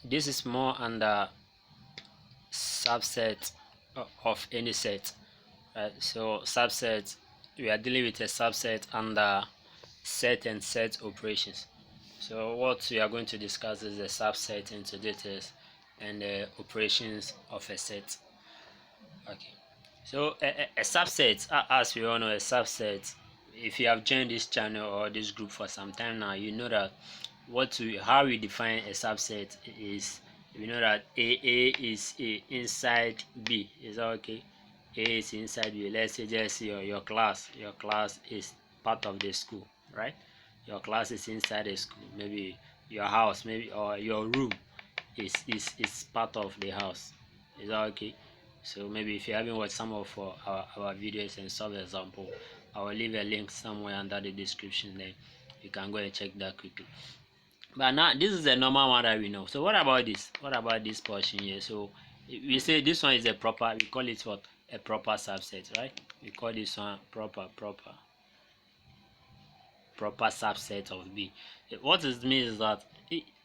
this is more under subset of any set, right? So subset, we are dealing with a subset under set and set operations. So what we are going to discuss is the subset into details and the operations of a set. Okay, so a subset, as we all know, a subset, if you have joined this channel or this group for some time now, you know that how we define a subset is, we know that A is A inside B. Is that okay? A is inside B. Let's say just your class. Your class is part of the school, right? Your class is inside the school. Maybe your house, maybe, or your room is part of the house. Is that okay? So maybe if you haven't watched some of our videos and some example, I will leave a link somewhere under the description, then you can go and check that quickly. But now this is the normal one that we know. So what about this? What about this portion here? So we say this one is a proper, we call it what? A proper subset, right? We call this one proper subset of B. What it means is that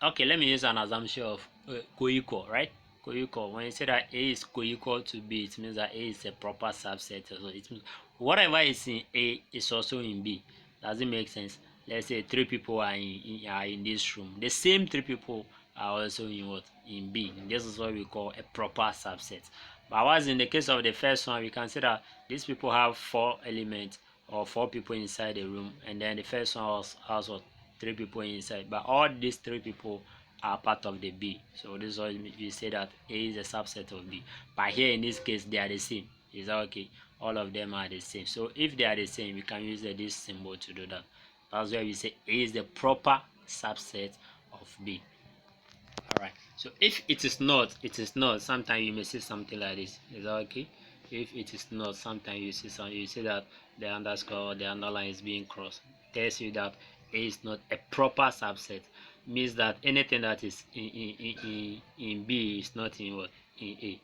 okay, let me use an assumption of co-equal, right? Co-equal. When you say that A is co-equal to B, it means that A is a proper subset. So it means whatever is in A is also in B. Does it make sense? Let's say three people are in this room. The same three people are also in what? In B. This is what we call a proper subset. But as in the case of the first one, we can say that these people have 4 elements or 4 people inside the room, and then the first one has what? 3 people inside. But all these 3 people are part of the B. So this is why you say that A is a subset of B. But here in this case, they are the same. Is that okay? All of them are the same. So if they are the same, we can use this symbol to do that. That's why we say A is the proper subset of B. Alright, so if it is not, it is not. Sometimes you may see something like this. Is that okay? If it is not, sometimes you see that the underscore or the underline is being crossed. It tells you that A is not a proper subset. Means that anything that is in B is not in what? In A.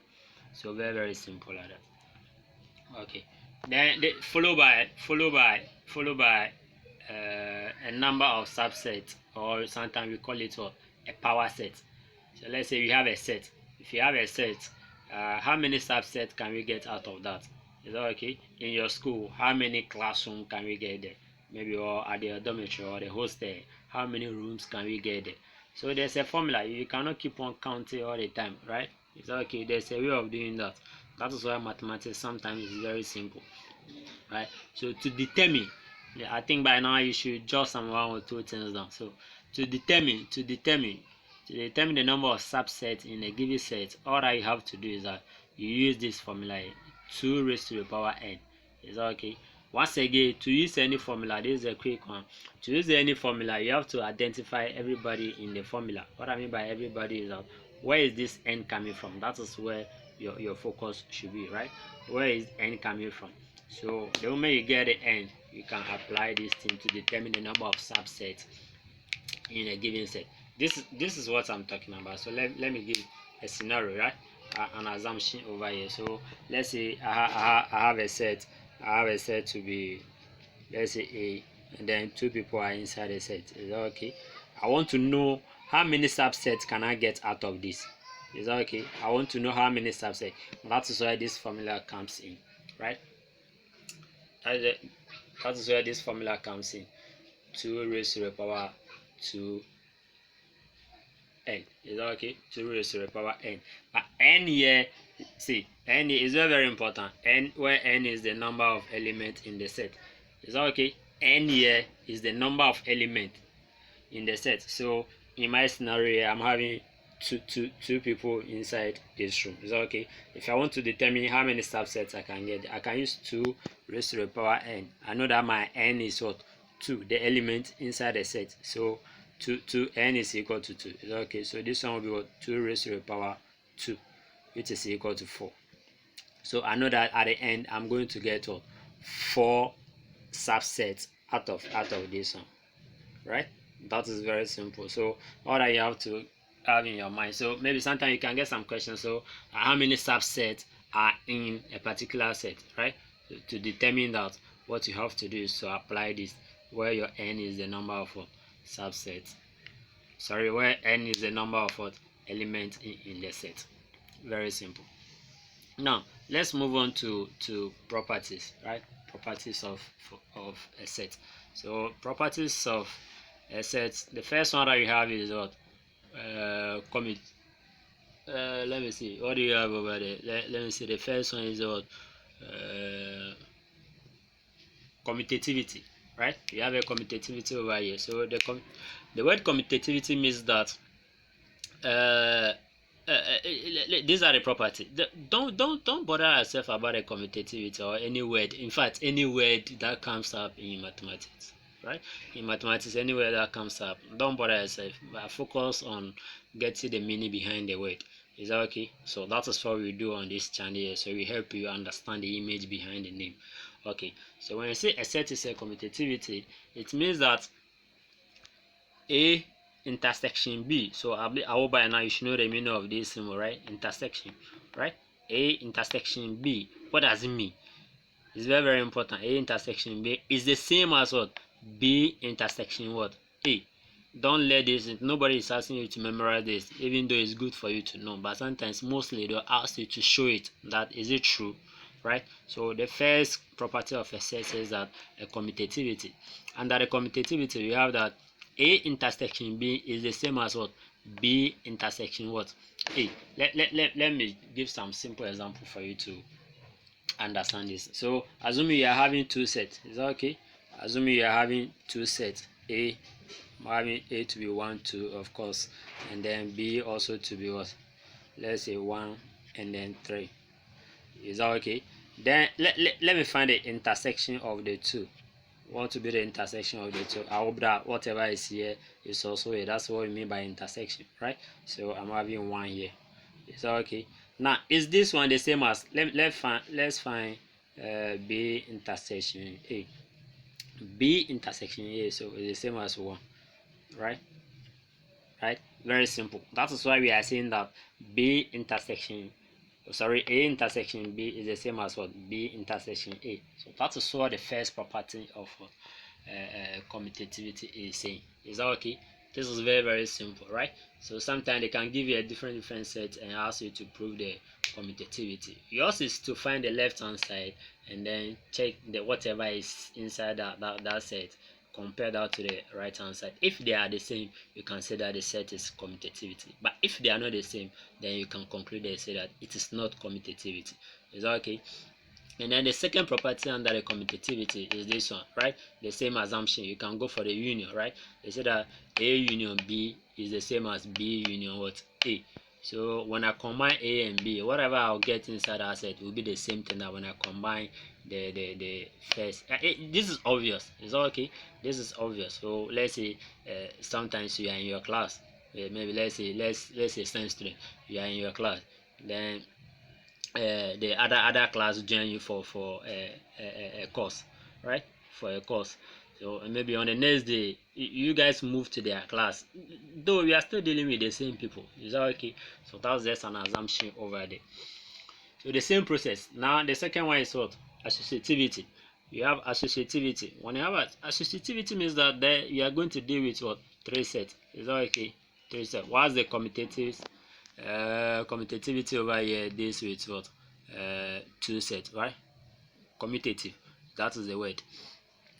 So very simple like that. Okay. Then followed by a number of subsets, or sometimes we call it what? A power set. So let's say we have a set. If you have a set, how many subsets can we get out of that? Is that okay? In your school, how many classrooms can we get there? Maybe, or at the dormitory or the hostel, how many rooms can we get there? So there's a formula. You cannot keep on counting all the time, right? Is that okay? There's a way of doing that. That is why mathematics sometimes is very simple, right? So to determine, yeah, I think by now you should jot some 1 or 2 things down. So to determine the number of subsets in a given set, all that you have to do is that you use this formula, 2 raised to the power n. Is that okay? Once again, to use any formula, this is a quick one. To use any formula, you have to identify everybody in the formula. What I mean by everybody is that where is this n coming from? That is where your focus should be, right? Where is n coming from? So the moment you get the n, you can apply this thing to determine the number of subsets in a given set. This is what I'm talking about. So let me give a scenario, right? An assumption over here. So let's say I have a set. I have a set to be, let's say A, and then 2 people are inside the set. Is that okay? I want to know how many subsets can I get out of this. Is that okay? I want to know how many subsets. That is why this formula comes in, right? That is where this formula comes in. 2 raised to the power 2 n. Is that okay? 2 raised to the power n. But n here, see, n is very important. N, where n is the number of elements in the set. Is that okay? N here is the number of elements in the set. So in my scenario, I'm having two people inside this room. Is that okay? If I want to determine how many subsets I can get, I can use 2 raised to the power n. I know that my n is what? 2, the element inside the set. So 2 n is equal to 2. Is that okay? So this one will be what? 2 raised to the power 2, which is equal to 4. So I know that at the end I'm going to get what? 4 subsets out of this one, right? That is very simple. So all that you have to have in your mind. So maybe sometimes you can get some questions. So how many subsets are in a particular set, right? So to determine that, what you have to do is to apply this, where your n is the number of subsets. Sorry, where n is the number of what? element in the set. Very simple. Now let's move on to properties, right? Properties of a set. So properties of a set, the first one that you have is what? Commit. Let me see, what do you have over there? Let me see, the first one is what? Commutativity, right? You have a commutativity over here. So the word commutativity means that these are the property. Don't bother yourself about a commutativity or any word. In fact, any word that comes up in mathematics, right? In mathematics, any word that comes up, don't bother yourself. But focus on getting the meaning behind the word. Is that okay? So that is what we do on this channel here. So we help you understand the image behind the name. Okay. So when you say a set is a commutativity, it means that A intersection B. So I hope by now you should know the meaning of this symbol, right? Intersection, right? A intersection B. What does it mean? It's very, very important. A intersection B is the same as what? B intersection what? A. Don't let this, nobody is asking you to memorize this, even though it's good for you to know. But sometimes, mostly, they'll ask you to show it. That is it true, right? So the first property of a set is that a commutativity. Under the commutativity, we have that A intersection B is the same as what? B intersection what? A. Let me give some simple example for you to understand this. So assuming you are having two sets, is that okay? Assuming you are having two sets, A, having A to be 1, 2, of course, and then B also to be what? Let's say 1 and then 3. Is that okay? Then let me find the intersection of the two. Want to be the intersection of the two. I hope that whatever is here is also here. That's what we mean by intersection, right? So I'm having 1 here. Is that okay? Now is this one the same as let's find B intersection A. B intersection A, so it's the same as 1, right? Right? Very simple. That is why we are saying that B intersection, sorry, A intersection B is the same as what? B intersection A. So that is what the first property of commutativity is saying. Is that okay? This is very, very simple, right? So sometimes they can give you a different set and ask you to prove the commutativity. Yours is to find the left hand side and then check the whatever is inside that set, compare that to the right hand side. If they are the same, you can say that the set is commutativity. But if they are not the same, then you can conclude and say that it is not commutativity. Is that okay? And then the second property under the commutativity is this one, right? The same assumption. You can go for the union, right? They say that A union B is the same as B union what? A. So when I combine A and B, whatever I'll get inside that set will be the same thing that when I combine the first. This is obvious. Is that okay? This is obvious. So let's say sometimes you are in your class. Maybe let's say science student. You are in your class. Then the other class join you for a course, right? For a course. So maybe on the next day you guys move to their class, though we are still dealing with the same people. Is that okay? So that's just an assumption over there. So the same process. Now the second one is what? Associativity. You have associativity. When you have associativity means that there you are going to deal with what? 3 sets. Is that okay? 3 sets. What's the commutative? Commutativity over here deals with what? 2 sets, right? Commutative, that is the word.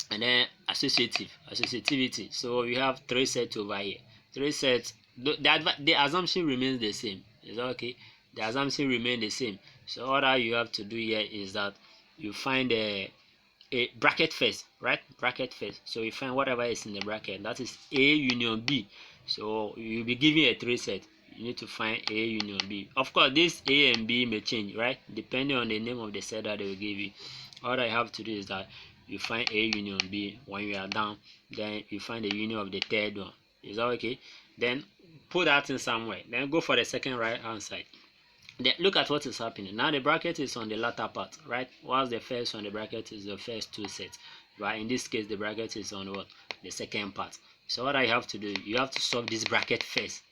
And then associativity. So we have 3 sets over here. 3 sets. The assumption remains the same. Is that okay? The assumption remains the same. So all that you have to do here is that you find a bracket first, right? Bracket first. So you find whatever is in the bracket. That is A union B. So you'll be given a 3 set. You need to find A union B. Of course, this A and B may change, right? Depending on the name of the set that they will give you. All I have to do is that you find A union B. When you are done, then you find the union of the third one. Is that okay? Then put that in somewhere. Then go for the second right hand side. Then look at what is happening. Now the bracket is on the latter part, right? Whilst the first one, the bracket is the first 2 sets. Right? In this case, the bracket is on what? The second part. So what I have to do, you have to solve this bracket first.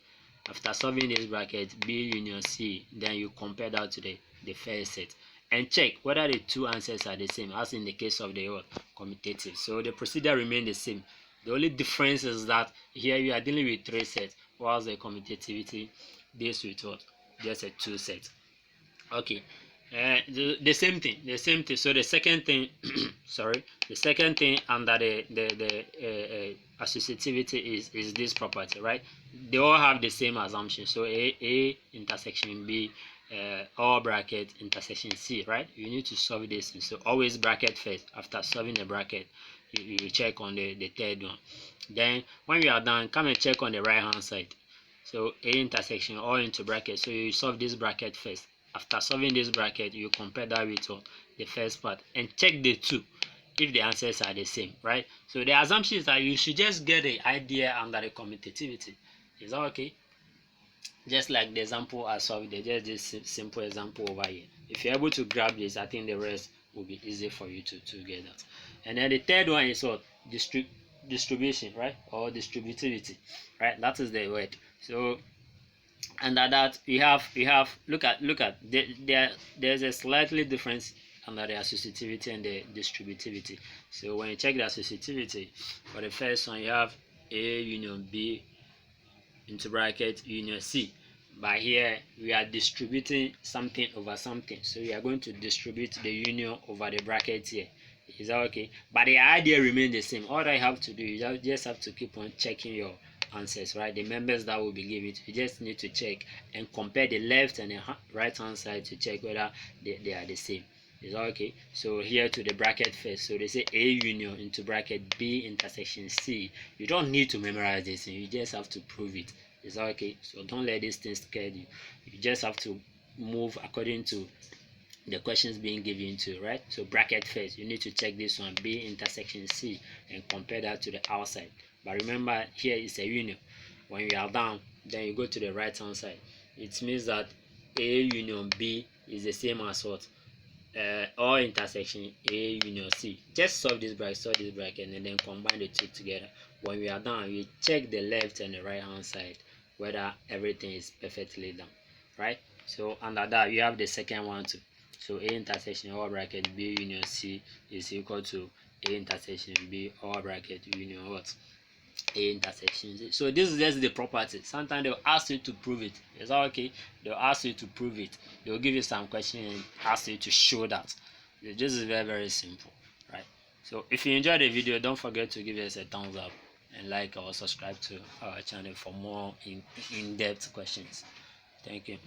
After solving this bracket, B union C, then you compare that to the first set and check whether the 2 answers are the same as in the case of the commutative. So the procedure remains the same. The only difference is that here you are dealing with 3 sets, whilst the commutativity this with what? Just a 2 set. Okay. The same thing. So the second thing sorry, the second thing under the associativity is this property, right? They all have the same assumption. So a intersection b, or bracket intersection c, right? You need to solve this. So always bracket first. After solving the bracket, you check on the third one. Then when you are done, come and check on the right hand side. So a intersection all into bracket. So you solve this bracket first. After solving this bracket, you compare that with the first part and check the two if the answers are the same, right? So the assumption is that you should just get the idea under the commutativity. Is that okay? Just like the example I solved, just this simple example over here. If you're able to grab this, I think the rest will be easy for you to get that. And then the third one is what? Distribution, right? Or distributivity, right? That is the word. So under that we have look at there's a slightly difference under the associativity and the distributivity. So when you check the associativity, for the first one you have A union B into bracket union C. But here we are distributing something over something, so we are going to distribute the union over the bracket here. Is that okay? But the idea remains the same. All I have to do is I just have to keep on checking your answers, right? The members that will be given, you just need to check and compare the left and the right hand side to check whether they are the same. Is that okay? So here to the bracket first. So they say A union into bracket B intersection C. You don't need to memorize this, you just have to prove it. Is that okay? So don't let these things scare you. You just have to move according to the questions being given to you, right? So bracket first, you need to check this one, B intersection C, and compare that to the outside. But remember, here is a union. When you are down, then you go to the right hand side. It means that A union B is the same as what? Or intersection A union C. Just solve this bracket and then combine the two together. When we are done, we check the left and the right hand side whether everything is perfectly done, right? So under that you have the second one too. So A intersection or bracket B union C is equal to A intersection B or bracket union what? A intersection C. So this is just the property. Sometimes they'll ask you to prove it. Is that okay? They'll ask you to prove it. They'll give you some question and ask you to show that. This is very simple, right? So if you enjoyed the video, don't forget to give us a thumbs up and like or subscribe to our channel for more in-depth questions. Thank you.